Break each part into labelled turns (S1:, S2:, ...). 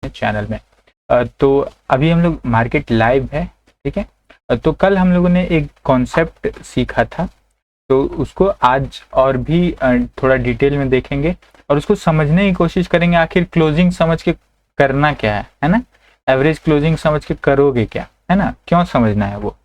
S1: Channel में। तो अभी हम लोग मार्केट लाइव है, ठीक है। तो कल हम लोगों ने एक कॉन्सेप्ट सीखा था, तो उसको आज और भी थोड़ा डिटेल में देखेंगे और उसको समझने की कोशिश करेंगे। आखिर क्लोजिंग समझ के करना क्या है ना। एवरेज क्लोजिंग समझ के करोगे क्या, है ना, क्यों समझना है वो,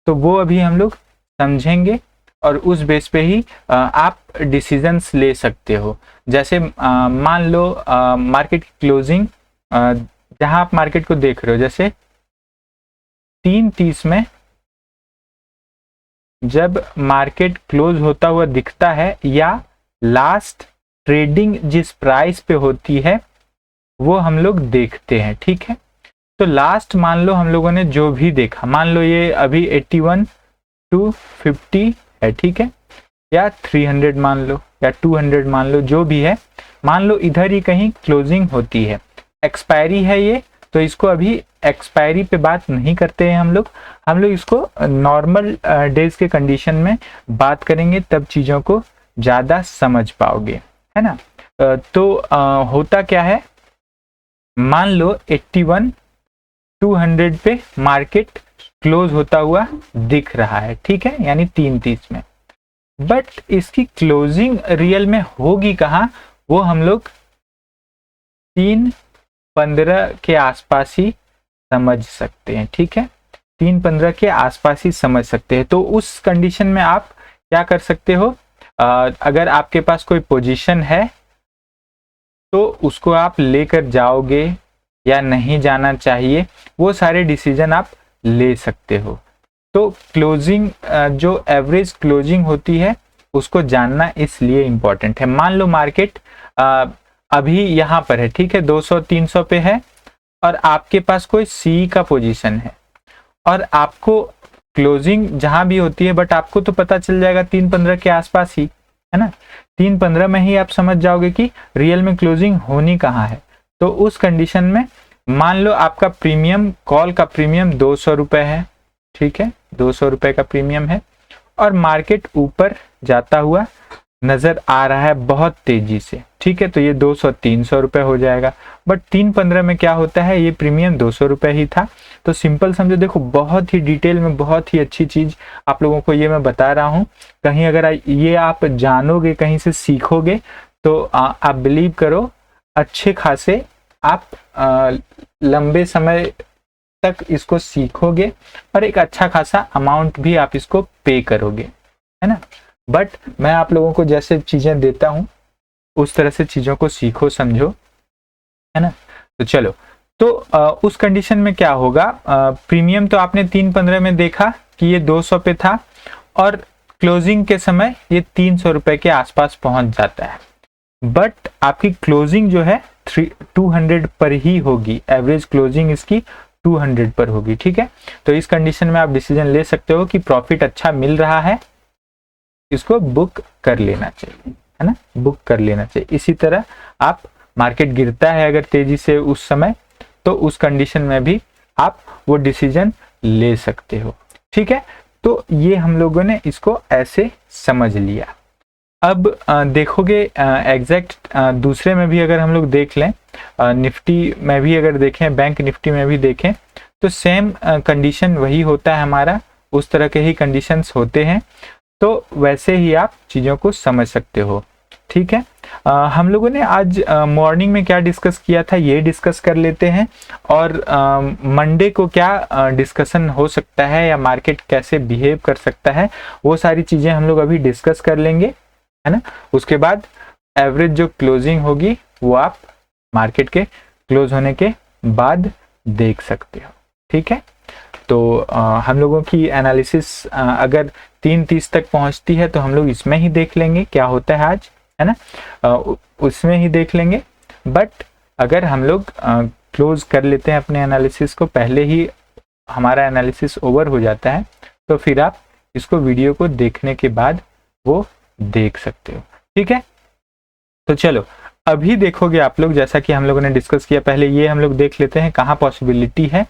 S1: तो वो अभी हम लोग समझेंगे और उस बेस पे ही आप डिसीजंस ले सकते हो। जैसे मान लो मार्केट की क्लोजिंग, जहां आप मार्केट को देख रहे हो, जैसे 3:30 में जब मार्केट क्लोज होता हुआ दिखता है या लास्ट ट्रेडिंग जिस प्राइस पे होती है वो हम लोग देखते हैं, ठीक है। तो लास्ट मान लो हम लोगों ने जो भी देखा, मान लो ये अभी 81 to 50 है, ठीक है, या 300 मान लो या 200 मान लो, जो भी है, मान लो इधर ही कहीं क्लोजिंग होती है। एक्सपायरी है ये, तो इसको अभी एक्सपायरी पे बात नहीं करते हैं हम लोग इसको नॉर्मल डेज के कंडीशन में बात करेंगे, तब चीज़ों को ज़्यादा समझ पाओगे, है ना। तो होता क्या है, मान लो 81 200 पे मार्केट क्लोज होता हुआ दिख रहा है, ठीक है, यानी 3:30 में। बट इसकी क्लोजिंग रियल में होगी कहाँ, वो हम लोग 3:15 के आसपास ही समझ सकते हैं, ठीक है। 3:15 के आसपास ही समझ सकते हैं। तो उस कंडीशन में आप क्या कर सकते हो, अगर आपके पास कोई पोजीशन है तो उसको आप लेकर जाओगे या नहीं जाना चाहिए, वो सारे डिसीजन आप ले सकते हो। तो क्लोजिंग, जो एवरेज क्लोजिंग होती है उसको जानना इसलिए इम्पोर्टेंट है। मान लो मार्केट अभी यहाँ पर है, ठीक है, 200-300 पे है और आपके पास कोई सी का पोजीशन है और आपको क्लोजिंग जहां भी होती है, बट आपको तो पता चल जाएगा 3:15 के आसपास ही, है ना। 3:15 में ही आप समझ जाओगे कि रियल में क्लोजिंग होनी कहाँ है। तो उस कंडीशन में मान लो आपका प्रीमियम, कॉल का प्रीमियम 200 रुपये है, ठीक है, 200 रुपये का प्रीमियम है और मार्केट ऊपर जाता हुआ नजर आ रहा है बहुत तेजी से, ठीक है, तो ये 200-300 रुपये हो जाएगा। बट 3:15 में क्या होता है, ये प्रीमियम 200 रुपये ही था। तो सिंपल समझो, देखो बहुत ही डिटेल में बहुत ही अच्छी चीज आप लोगों को ये मैं बता रहा हूँ। कहीं अगर ये आप जानोगे, कहीं से सीखोगे, तो आप बिलीव करो अच्छे खासे आप लंबे समय तक इसको सीखोगे और एक अच्छा खासा अमाउंट भी आप इसको पे करोगे, है ना। बट मैं आप लोगों को जैसे चीजें देता हूं उस तरह से चीजों को सीखो, समझो, है ना। तो चलो, तो उस कंडीशन में क्या होगा, प्रीमियम तो आपने 3:15 में देखा कि ये 200 पे था और क्लोजिंग के समय ये 300 रुपए के आसपास पहुंच जाता है। बट आपकी क्लोजिंग जो है 200 पर ही होगी, एवरेज क्लोजिंग इसकी 200 पर होगी, ठीक है। तो इस कंडीशन में आप डिसीजन ले सकते हो कि प्रॉफिट अच्छा मिल रहा है, इसको बुक कर लेना चाहिए, है ना, बुक कर लेना चाहिए। इसी तरह आप, मार्केट गिरता है अगर तेजी से उस समय, तो उस कंडीशन में भी आप वो डिसीजन ले सकते हो, ठीक है। तो ये हम लोगों ने इसको ऐसे समझ लिया। अब देखोगे एग्जैक्ट दूसरे में भी अगर हम लोग देख लें, निफ्टी में भी अगर देखें, बैंक निफ्टी में भी देखें, तो सेम कंडीशन वही होता है हमारा, उस तरह के ही कंडीशंस होते हैं। तो वैसे ही आप चीज़ों को समझ सकते हो, ठीक है। हम लोगों ने आज मॉर्निंग में क्या डिस्कस किया था ये डिस्कस कर लेते हैं, और मंडे को क्या डिस्कशन हो सकता है या मार्केट कैसे बिहेव कर सकता है, वो सारी चीज़ें हम लोग अभी डिस्कस कर लेंगे, है ना। उसके बाद एवरेज जो क्लोजिंग होगी वो आप मार्केट के क्लोज होने के बाद देख सकते हो, ठीक है। तो हम लोगों की एनालिसिस अगर 3:30 तक पहुंचती है तो हम लोग इसमें ही देख लेंगे क्या होता है आज, है ना, उसमें ही देख लेंगे। बट अगर हम लोग क्लोज कर लेते हैं अपने एनालिसिस को, पहले ही हमारा एनालिसिस ओवर हो जाता है, तो फिर आप इसको वीडियो को देखने के बाद वो देख सकते हो, ठीक है। तो चलो, अभी देखोगे आप लोग, जैसा कि हम लोगों ने डिस्कस किया, पहले ये हम लोग देख लेते हैं कहाँ पॉसिबिलिटी है,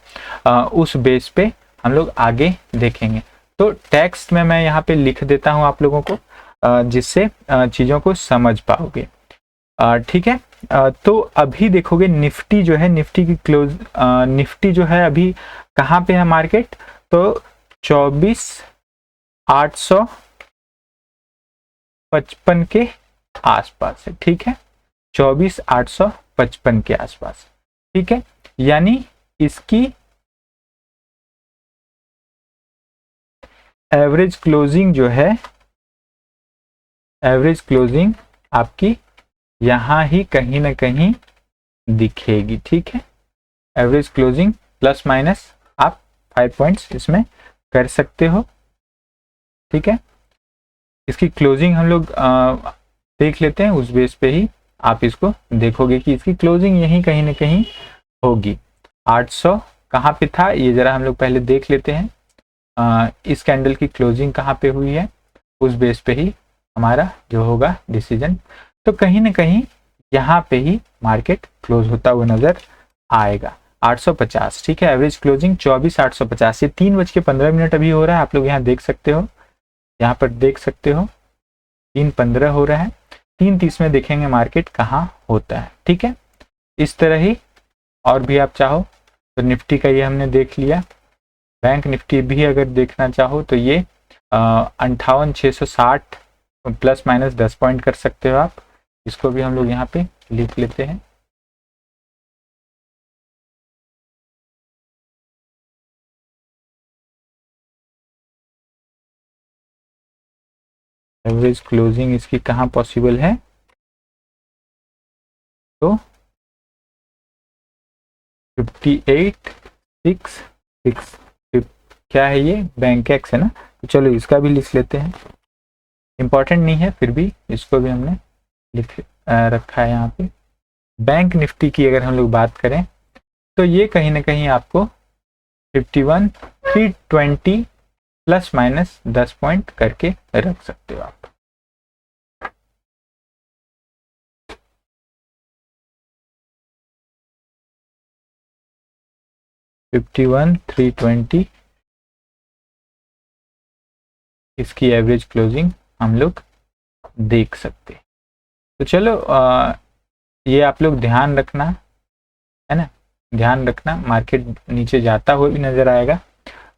S1: उस बेस पे हम लोग आगे देखेंगे। तो टेक्स्ट में मैं यहाँ पे लिख देता हूँ आप लोगों को, जिससे चीज़ों को समझ पाओगे, ठीक है। तो अभी देखोगे निफ्टी जो है, निफ्टी की क्लोज, निफ्टी जो है अभी कहाँ पे है मार्केट, तो 24,855 के आसपास है, ठीक है, 24,855 के आसपास, ठीक है। यानी इसकी एवरेज क्लोजिंग जो है, एवरेज क्लोजिंग आपकी यहां ही कहीं ना कहीं दिखेगी, ठीक है। एवरेज क्लोजिंग प्लस माइनस आप 5 पॉइंट्स इसमें कर सकते हो, ठीक है। इसकी क्लोजिंग हम लोग देख लेते हैं, उस बेस पे ही आप इसको देखोगे कि इसकी क्लोजिंग यहीं कहीं ना कहीं होगी। 800 कहाँ पे था ये जरा हम लोग पहले देख लेते हैं। इस कैंडल की क्लोजिंग कहाँ पे हुई है, उस बेस पे ही हमारा जो होगा डिसीजन। तो कहीं ना कहीं यहाँ पे ही मार्केट क्लोज होता हुआ नजर आएगा, 850, ठीक है। एवरेज क्लोजिंग 24,850, ये 3:15 अभी हो रहा है, आप लोग यहाँ देख सकते हो, यहाँ पर देख सकते हो 3:15 हो रहा है। 3:30 में देखेंगे मार्केट कहाँ होता है, ठीक है। इस तरह ही और भी आप चाहो तो निफ्टी का ये हमने देख लिया। बैंक निफ्टी भी अगर देखना चाहो तो ये 58,660 प्लस माइनस 10 पॉइंट कर सकते हो आप, इसको भी हम लोग यहाँ पे लिख लेते हैं। एवरेज क्लोजिंग इसकी कहाँ पॉसिबल है, तो 58,666 क्या है ये, बैंक एक्स है ना, तो चलो इसका भी लिख लेते हैं, इंपॉर्टेंट नहीं है फिर भी इसको भी हमने लिख रखा है यहाँ पे। बैंक निफ्टी की अगर हम लोग बात करें तो ये कहीं ना कहीं आपको 51,320 प्लस माइनस 10 पॉइंट करके रख सकते हो आप। $51,320 इसकी एवरेज क्लोजिंग हम लोग देख सकते हैं। तो चलो ये आप लोग ध्यान रखना है ना, ध्यान रखना, मार्केट नीचे जाता हुआ भी नजर आएगा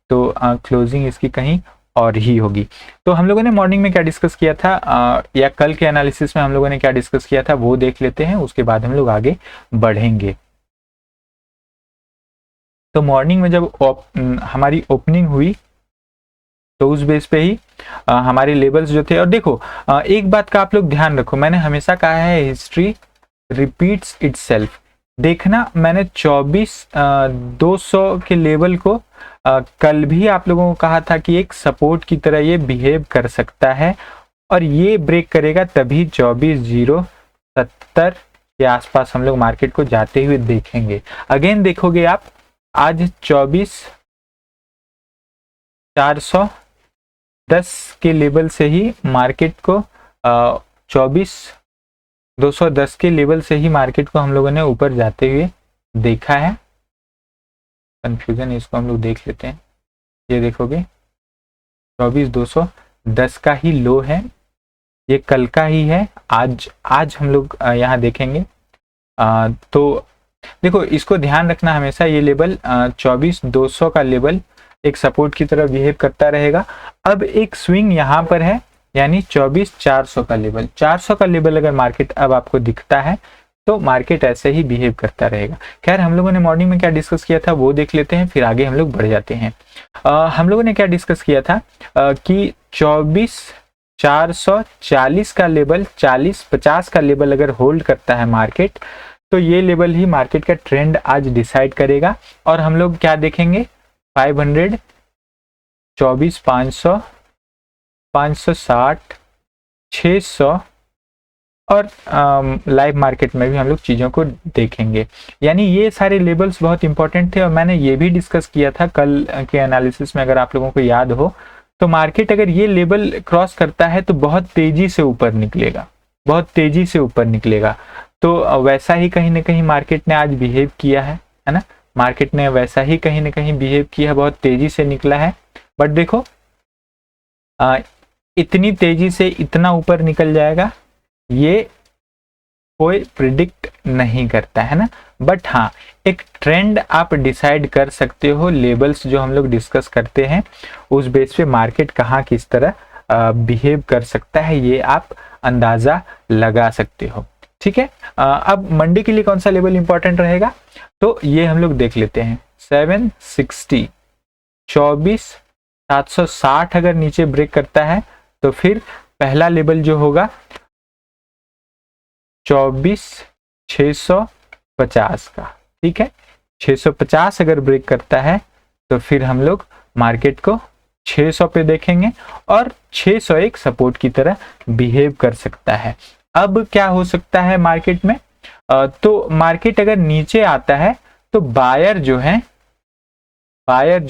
S1: तो क्लोजिंग इसकी कहीं और ही होगी। तो हम लोगों ने मॉर्निंग में क्या डिस्कस किया था, या कल के एनालिसिस में हम लोगों ने क्या डिस्कस किया था वो देख लेते हैं, उसके बाद हम लोग आगे बढ़ेंगे। तो मॉर्निंग में जब हमारी ओपनिंग हुई तो उस बेस पे ही हमारे लेवल्स जो थे, और देखो एक बात का आप लोग ध्यान रखो, मैंने हमेशा कहा है हिस्ट्री रिपीट्स इटसेल्फ। देखना मैंने 24,200 के लेवल को कल भी आप लोगों को कहा था कि एक सपोर्ट की तरह ये बिहेव कर सकता है और ये ब्रेक करेगा तभी 24,070 के आसपास हम लोग मार्केट को जाते हुए देखेंगे। अगेन देखोगे आप आज 24,410 के लेवल से ही मार्केट को 24,210 के लेवल से ही मार्केट को हम लोगों ने ऊपर जाते हुए देखा है। कंफ्यूजन है, इसको हम लोग देख लेते हैं। ये देखोगे 24,210 का ही लो है, ये कल का ही है, आज हम लोग यहाँ देखेंगे। तो देखो इसको ध्यान रखना हमेशा, ये लेवल 24,200 का लेवल एक सपोर्ट की तरह बिहेव करता रहेगा। अब एक स्विंग यहाँ पर है, यानी 24,400 का लेवल, 400 का लेवल अगर मार्केट अब आपको दिखता है तो मार्केट ऐसे ही बिहेव करता रहेगा। खैर हम लोगों ने मॉर्निंग में क्या डिस्कस किया था वो देख लेते हैं, फिर आगे हम लोग बढ़ जाते हैं। हम लोगों ने क्या डिस्कस किया था कि 24,440 का लेवल, 40-50 का लेवल अगर होल्ड करता है मार्केट तो ये लेवल ही मार्केट का ट्रेंड आज डिसाइड करेगा। और हम लोग क्या देखेंगे 500, 24,500, 560, 600 और लाइव मार्केट में भी हम लोग चीज़ों को देखेंगे। यानी ये सारे लेवल्स बहुत इंपॉर्टेंट थे और मैंने ये भी डिस्कस किया था कल के एनालिसिस में, अगर आप लोगों को याद हो तो मार्केट अगर ये लेवल क्रॉस करता है तो बहुत तेजी से ऊपर निकलेगा, बहुत तेजी से ऊपर निकलेगा। तो वैसा ही कहीं ना कहीं मार्केट ने आज बिहेव किया है ना, मार्केट ने वैसा ही कहीं ना कहीं बिहेव किया, बहुत तेजी से निकला है। बट देखो इतनी तेजी से इतना ऊपर निकल जाएगा ये कोई प्रिडिक्ट नहीं करता है ना, बट हाँ एक ट्रेंड आप डिसाइड कर सकते हो। लेवल्स जो हम लोग डिस्कस करते हैं उस बेस पे मार्केट कहाँ किस तरह बिहेव कर सकता है ये आप अंदाजा लगा सकते हो। ठीक है, अब मंडे के लिए कौन सा लेवल इंपॉर्टेंट रहेगा, तो ये हम लोग देख लेते हैं। 760 24,760 अगर नीचे ब्रेक करता है तो फिर पहला लेवल जो होगा 24,650 का। ठीक है, 650 अगर ब्रेक करता है तो फिर हम लोग मार्केट को 600 पे देखेंगे और 601 सपोर्ट की तरह बिहेव कर सकता है। अब क्या हो सकता है मार्केट में, तो मार्केट अगर नीचे आता है तो बायर जो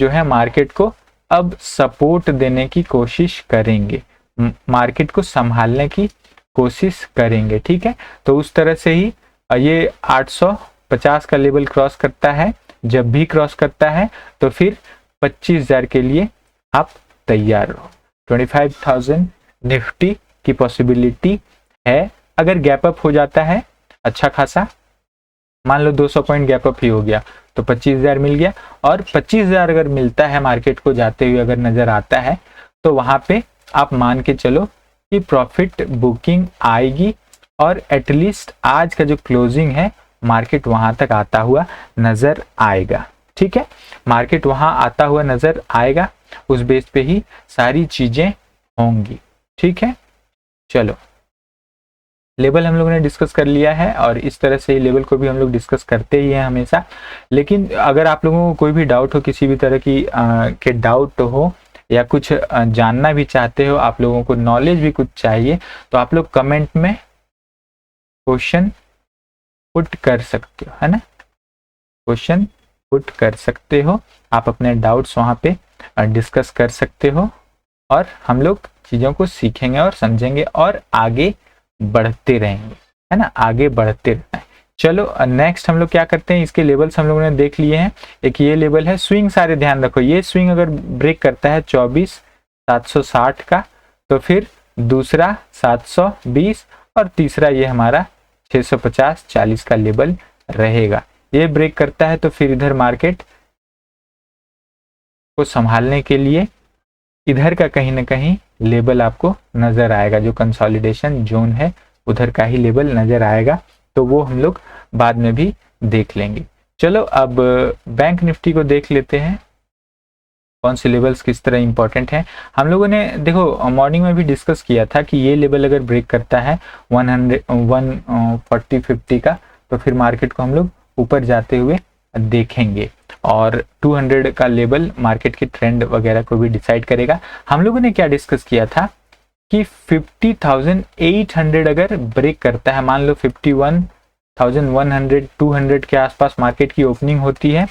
S1: है मार्केट को अब सपोर्ट देने की कोशिश करेंगे, मार्केट को संभालने की कोशिश करेंगे। ठीक है, तो उस तरह से ही ये 850 का लेवल क्रॉस करता है, जब भी क्रॉस करता है तो फिर 25,000 के लिए आप तैयार रहो। 25,000 निफ्टी की पॉसिबिलिटी है। अगर गैप अप हो जाता है अच्छा खासा, मान लो 200 पॉइंट गैप अप ही हो गया तो 25,000 मिल गया, और 25,000 अगर मिलता है मार्केट को जाते हुए अगर नजर आता है तो वहां पे आप मान के चलो कि प्रॉफिट बुकिंग आएगी, और एटलीस्ट आज का जो क्लोजिंग है मार्केट वहां तक आता हुआ नजर आएगा। ठीक है, मार्केट वहां आता हुआ नजर आएगा, उस बेस पे ही सारी चीजें होंगी। ठीक है, चलो लेवल हम लोगों ने डिस्कस कर लिया है, और इस तरह से लेवल को भी हम लोग डिस्कस करते ही हैं हमेशा। लेकिन अगर आप लोगों को कोई भी डाउट हो, किसी भी तरह की के डाउट हो या कुछ जानना भी चाहते हो, आप लोगों को नॉलेज भी कुछ चाहिए, तो आप लोग कमेंट में क्वेश्चन पुट कर सकते हो, है ना, क्वेश्चन पुट कर सकते हो, आप अपने डाउट्स वहां पे डिस्कस कर सकते हो, और हम लोग चीज़ों को सीखेंगे और समझेंगे और आगे बढ़ते रहेंगे, है ना, आगे बढ़ते रहना है। चलो नेक्स्ट हम लोग क्या करते हैं, इसके लेवल्स हम लोगों ने देख लिए हैं। एक ये लेवल है, स्विंग सारे ध्यान रखो, ये स्विंग अगर ब्रेक करता है 24,760 का तो फिर दूसरा 720 और तीसरा ये हमारा 650 40 का लेवल रहेगा। ये ब्रेक करता है तो फिर इधर मार्केट को संभालने के लिए इधर का कहीं ना कहीं लेवल आपको नजर आएगा, जो कंसोलिडेशन जोन है उधर का ही लेवल नजर आएगा, तो वो हम लोग बाद में भी देख लेंगे। चलो अब बैंक निफ्टी को देख लेते हैं, कौन से लेवल्स किस तरह इंपॉर्टेंट हैं। हम लोगों ने देखो मॉर्निंग में भी डिस्कस किया था कि ये लेवल अगर ब्रेक करता है 140-50 का तो फिर मार्केट को हम लोग ऊपर जाते हुए देखेंगे, और 200 का लेवल मार्केट के ट्रेंड वगैरह को भी डिसाइड करेगा। हम लोगों ने क्या डिस्कस किया था कि 50,800 अगर ब्रेक करता है, मान लो 51,100 200 के आसपास मार्केट की ओपनिंग होती है,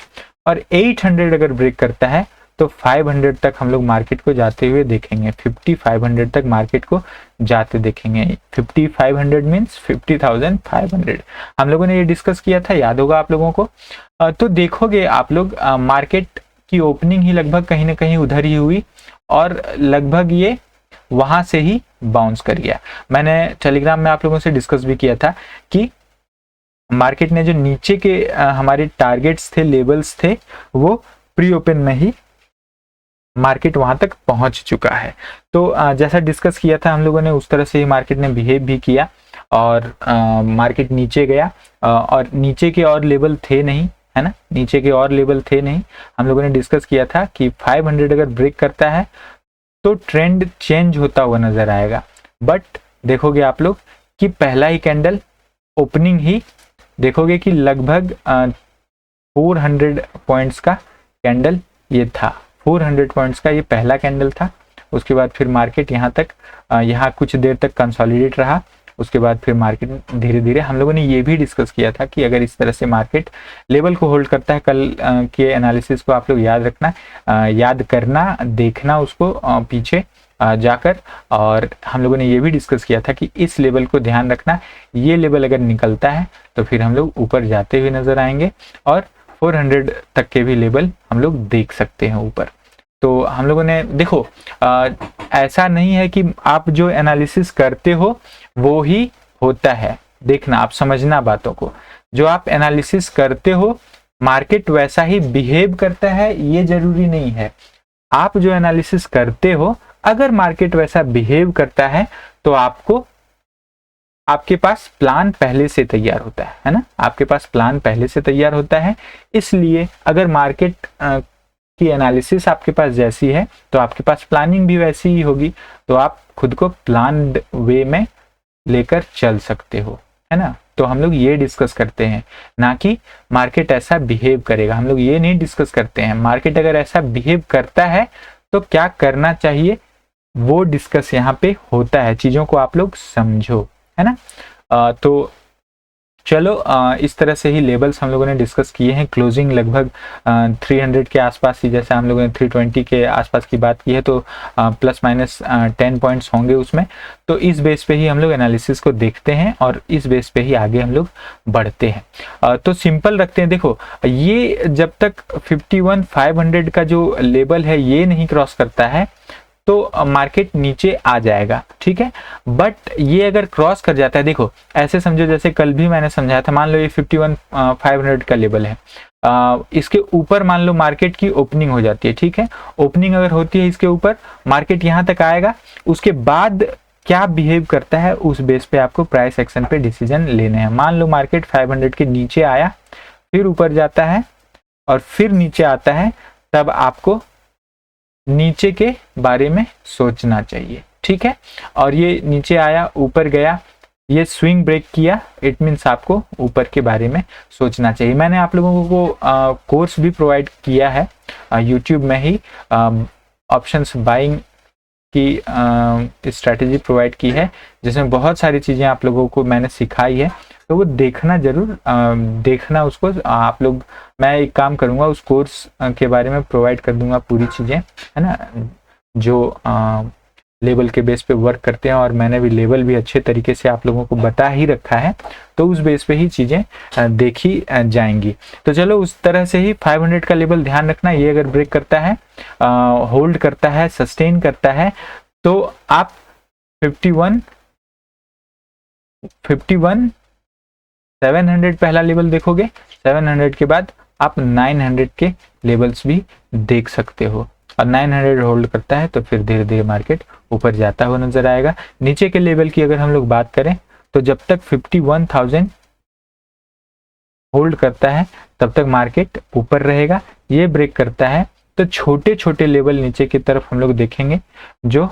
S1: और 800 अगर ब्रेक करता है तो 500 तक हम लोग मार्केट को जाते हुए देखेंगे, 5500 तक मार्केट को जाते देखेंगे। 5500 मीन्स 50,500 हम लोगों ने ये डिस्कस किया था, याद होगा आप लोगों को। तो देखोगे आप लोग मार्केट की ओपनिंग ही लगभग कहीं ना कहीं उधर ही हुई, और लगभग ये वहां से ही बाउंस कर गया। मैंने टेलीग्राम में आप लोगों से डिस्कस भी किया था कि मार्केट ने जो नीचे के हमारे टारगेट्स थे, लेवल्स थे, वो प्री ओपन में ही मार्केट वहां तक पहुंच चुका है। तो जैसा डिस्कस किया था हम लोगों ने उस तरह से ही मार्केट ने बिहेव भी किया, और मार्केट नीचे गया, और नीचे के और लेवल थे नहीं, है ना, नीचे के और लेवल थे नहीं। हम लोगों ने डिस्कस किया था कि 500 अगर ब्रेक करता है तो ट्रेंड चेंज होता हुआ नजर आएगा, बट देखोगे आप लोग कि पहला ही कैंडल ओपनिंग ही देखोगे कि लगभग 400 पॉइंट्स का कैंडल ये था, 400 पॉइंट्स का ये पहला कैंडल था। उसके बाद फिर मार्केट यहाँ तक यहाँ कुछ देर तक कंसोलिडेट रहा, उसके बाद फिर मार्केट धीरे धीरे, हम लोगों ने ये भी डिस्कस किया था कि अगर इस तरह से मार्केट लेवल को होल्ड करता है, कल के एनालिसिस को आप लोग याद रखना, याद करना, देखना उसको पीछे जाकर, और हम लोगों ने ये भी डिस्कस किया था कि इस लेवल को ध्यान रखना, ये लेवल अगर निकलता है तो फिर हम लोग ऊपर जाते हुए नजर आएंगे, और 400 तक के भी लेवल हम लोग देख सकते हैं ऊपर। तो हम लोगों ने देखो ऐसा नहीं है कि आप जो एनालिसिस करते हो वो ही होता है, देखना, आप समझना बातों को। जो आप एनालिसिस करते हो मार्केट वैसा ही बिहेव करता है ये जरूरी नहीं है। आप जो एनालिसिस करते हो अगर मार्केट वैसा बिहेव करता है तो आपके पास प्लान पहले से तैयार होता है ना, आपके पास प्लान पहले से तैयार होता है। इसलिए अगर मार्केट की एनालिसिस आपके पास जैसी है तो आपके पास प्लानिंग भी वैसी ही होगी, तो आप खुद को प्लान्ड वे में लेकर चल सकते हो, है ना। तो हम लोग ये डिस्कस करते हैं, ना कि मार्केट ऐसा बिहेव करेगा। हम लोग ये नहीं डिस्कस करते हैं मार्केट अगर ऐसा बिहेव करता है तो क्या करना चाहिए, वो डिस्कस यहाँ पे होता है। चीजों को आप लोग समझो, है ना। तो चलो इस तरह से ही लेवल्स हम लोगों ने डिस्कस किए हैं। क्लोजिंग लगभग 300 के आसपास ही, जैसे हम लोगों ने 320 के आसपास की बात की है, तो प्लस माइनस 10 पॉइंट्स होंगे उसमें। तो इस बेस पे ही हम लोग एनालिसिस को देखते हैं और इस बेस पे ही आगे हम लोग बढ़ते हैं। तो सिंपल रखते हैं। देखो ये जब तक 51,500 का जो लेवल है ये नहीं क्रॉस करता है तो मार्केट नीचे आ जाएगा, ठीक है। बट ये अगर क्रॉस कर जाता है, देखो ऐसे समझो जैसे कल भी मैंने समझाया था, मान लो ये 51,500 का लेवल है, इसके ऊपर मान लो मार्केट की ओपनिंग हो जाती है, ठीक है। ओपनिंग अगर होती है इसके ऊपर, मार्केट यहाँ तक आएगा, उसके बाद क्या बिहेव करता है उस बेस पे आपको प्राइस एक्शन पे डिसीजन लेने हैं। मान लो मार्केट 500 के नीचे आया, फिर ऊपर जाता है और फिर नीचे आता है, तब आपको नीचे के बारे में सोचना चाहिए, ठीक है। और ये नीचे आया, ऊपर गया, ये स्विंग ब्रेक किया, इट मीन्स आपको ऊपर के बारे में सोचना चाहिए। मैंने आप लोगों को कोर्स भी प्रोवाइड किया है यूट्यूब में ही, ऑप्शंस बाइंग की स्ट्रैटेजी प्रोवाइड की है, जिसमें बहुत सारी चीज़ें आप लोगों को मैंने सिखाई है। तो वो देखना जरूर, देखना उसको आप लोग। मैं एक काम करूँगा, उस कोर्स के बारे में प्रोवाइड कर दूंगा पूरी चीज़ें, है ना, जो लेवल के बेस पे वर्क करते हैं। और मैंने भी लेवल भी अच्छे तरीके से आप लोगों को बता ही रखा है, तो उस बेस पे ही चीज़ें देखी जाएंगी। तो चलो उस तरह से ही 500 का लेवल ध्यान रखना, ये अगर ब्रेक करता है, होल्ड करता है, सस्टेन करता है, तो आप 700 पहला लेवल देखोगे, 700 के बाद आप 900 के लेवल्स भी देख सकते हो। और 900 होल्ड करता है तो फिर धीरे धीरे मार्केट ऊपर जाता हुआ नजर आएगा। नीचे के लेवल की अगर हम लोग बात करें तो जब तक 51,000 होल्ड करता है तब तक मार्केट ऊपर रहेगा। ये ब्रेक करता है तो छोटे छोटे लेवल नीचे की तरफ हम लोग देखेंगे, जो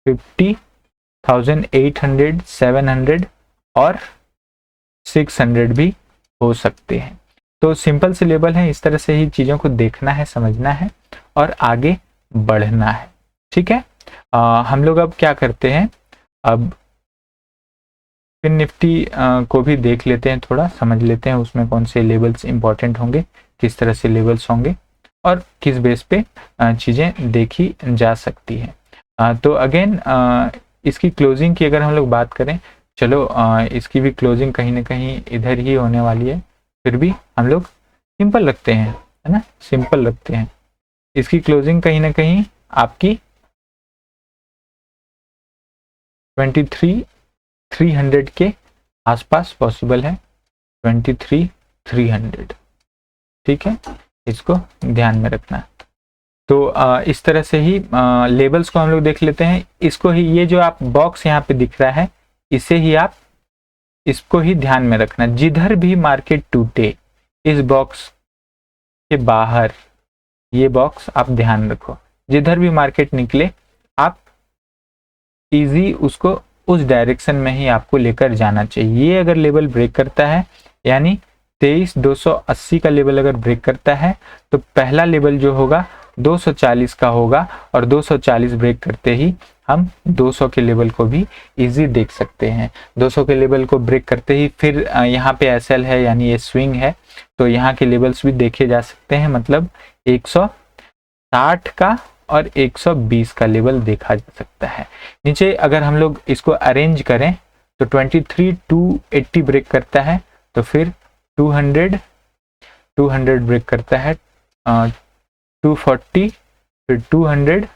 S1: 50,800, 700 और 600 भी हो सकते हैं। तो सिंपल से लेवल है, इस तरह से ही चीज़ों को देखना है, समझना है और आगे बढ़ना है, ठीक है। हम लोग अब क्या करते हैं, अब फिर निफ्टी को भी देख लेते हैं, थोड़ा समझ लेते हैं उसमें कौन से लेवल्स इंपॉर्टेंट होंगे, किस तरह से लेवल्स होंगे और किस बेस पे चीज़ें देखी जा सकती हैं। तो अगेन इसकी क्लोजिंग की अगर हम लोग बात करें, चलो इसकी भी क्लोजिंग कहीं ना कहीं इधर ही होने वाली है, फिर भी हम लोग सिंपल रखते हैं, है ना, सिंपल रखते हैं। इसकी क्लोजिंग कहीं ना कहीं आपकी 23,300 के आसपास पॉसिबल है, 23,300, ठीक है, इसको ध्यान में रखना। तो इस तरह से ही लेवल्स को हम लोग देख लेते हैं। इसको ही, ये जो आप बॉक्स यहाँ पे दिख रहा है, इसे ही आप, इसको ही ध्यान में रखना। जिधर भी मार्केट टूटे, इस बॉक्स के बाहर ये बॉक्स आप ध्यान रखो, जिधर भी मार्केट निकले आप इजी उसको उस डायरेक्शन में ही आपको लेकर जाना चाहिए। ये अगर लेवल ब्रेक करता है, यानी 23,280 का लेवल अगर ब्रेक करता है, तो पहला लेवल जो होगा 240 का होगा, और 240 ब्रेक करते ही हम 200 के लेवल को भी इजी देख सकते हैं। 200 के लेवल को ब्रेक करते ही फिर यहाँ पे एसएल है, यानी ये स्विंग है, तो यहाँ के लेवल्स भी देखे जा सकते हैं, मतलब 160 का और 120 का लेवल देखा जा सकता है। नीचे अगर हम लोग इसको अरेंज करें तो 23,280 ब्रेक करता है, तो फिर 200 ब्रेक करता है, 240, फिर 200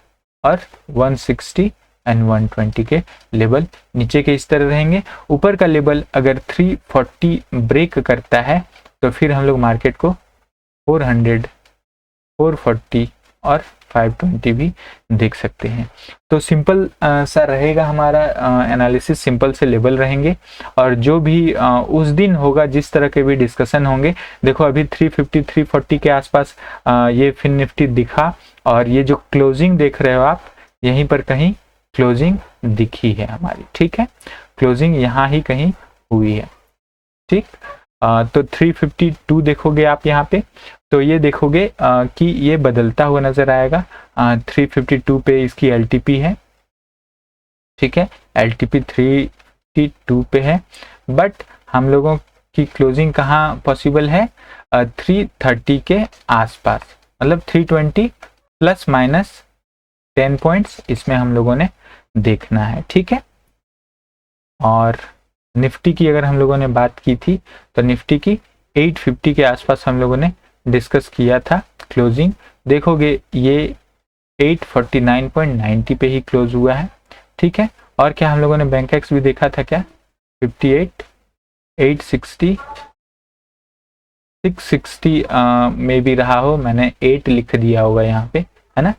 S1: और 160 एंड 120 के लेवल नीचे के इस तरह रहेंगे। ऊपर का लेवल अगर 340 ब्रेक करता है तो फिर हम लोग मार्केट को 400, 440 और 520 भी देख सकते हैं। तो सिंपल सा रहेगा हमारा एनालिसिस, सिंपल से लेवल रहेंगे और जो भी उस दिन होगा, जिस तरह के भी डिस्कशन होंगे। देखो अभी 350, 340 के आसपास ये फिन निफ्टी दिखा और ये जो क्लोजिंग देख रहे हो आप, यहीं पर कहीं क्लोजिंग दिखी है हमारी, ठीक है। क्लोजिंग यहाँ ही कहीं हुई है, ठीक। तो 352 देखोगे आप यहाँ पे, तो ये देखोगे कि ये बदलता हुआ नजर आएगा। 352 पे इसकी LTP है, ठीक है, LTP 352 पे है, बट हम लोगों की क्लोजिंग कहाँ पॉसिबल है? 330 के आसपास, मतलब 320 प्लस माइनस 10 पॉइंट्स इसमें हम लोगों ने देखना है, ठीक है। और निफ्टी की अगर हम लोगों ने बात की थी तो निफ्टी की 850 के आसपास हम लोगों ने डिस्कस किया था क्लोजिंग। देखोगे ये 849.90 पे ही क्लोज हुआ है, ठीक है। और क्या हम लोगों ने बैंक एक्स भी देखा था क्या? 58, 860, 660 में भी रहा हो, मैंने 8 लिख दिया होगा यहाँ पे, है ना,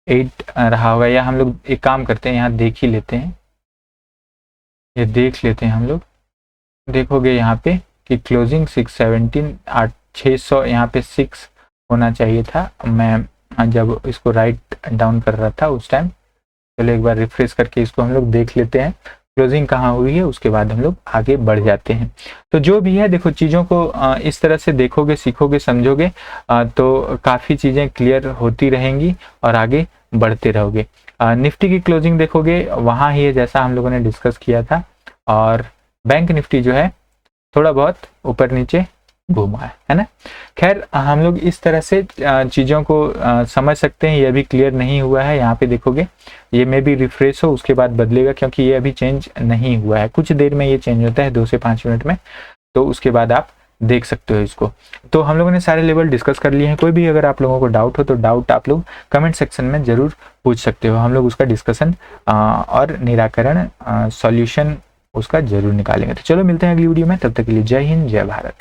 S1: 8 रहा होगा। या हम लोग एक काम करते हैं, यहाँ देख ही लेते हैं, ये देख लेते हैं हम लोग। देखोगे यहाँ पे कि क्लोजिंग 617, 600 यहाँ पे 6 होना चाहिए था। मैं जब इसको राइट डाउन कर रहा था उस टाइम, चलो एक बार रिफ्रेश करके इसको हम लोग देख लेते हैं क्लोजिंग कहाँ हुई है, उसके बाद हम लोग आगे बढ़ जाते हैं। तो जो भी है, देखो चीज़ों को इस तरह से देखोगे, सीखोगे, समझोगे तो काफ़ी चीज़ें क्लियर होती रहेंगी और आगे बढ़ते रहोगे। निफ्टी की क्लोजिंग देखोगे वहाँ ही है जैसा हम लोगों ने डिस्कस किया था, और बैंक निफ्टी जो है थोड़ा बहुत ऊपर नीचे घूमा है ना। खैर हम लोग इस तरह से चीज़ों को समझ सकते हैं। ये अभी क्लियर नहीं हुआ है, यहाँ पे देखोगे ये में भी रिफ्रेश हो उसके बाद बदलेगा, क्योंकि ये अभी चेंज नहीं हुआ है। कुछ देर में ये चेंज होता है, 2 से 5 मिनट में, तो उसके बाद आप देख सकते हो इसको। तो हम लोगों ने सारे लेवल डिस्कस कर लिए हैं। कोई भी अगर आप लोगों को डाउट हो तो डाउट आप लोग कमेंट सेक्शन में ज़रूर पूछ सकते हो। हम लोग उसका डिस्कशन और निराकरण, सॉल्यूशन उसका जरूर निकालेंगे। तो चलो मिलते हैं अगली वीडियो में, तब तक के लिए जय हिंद, जय भारत।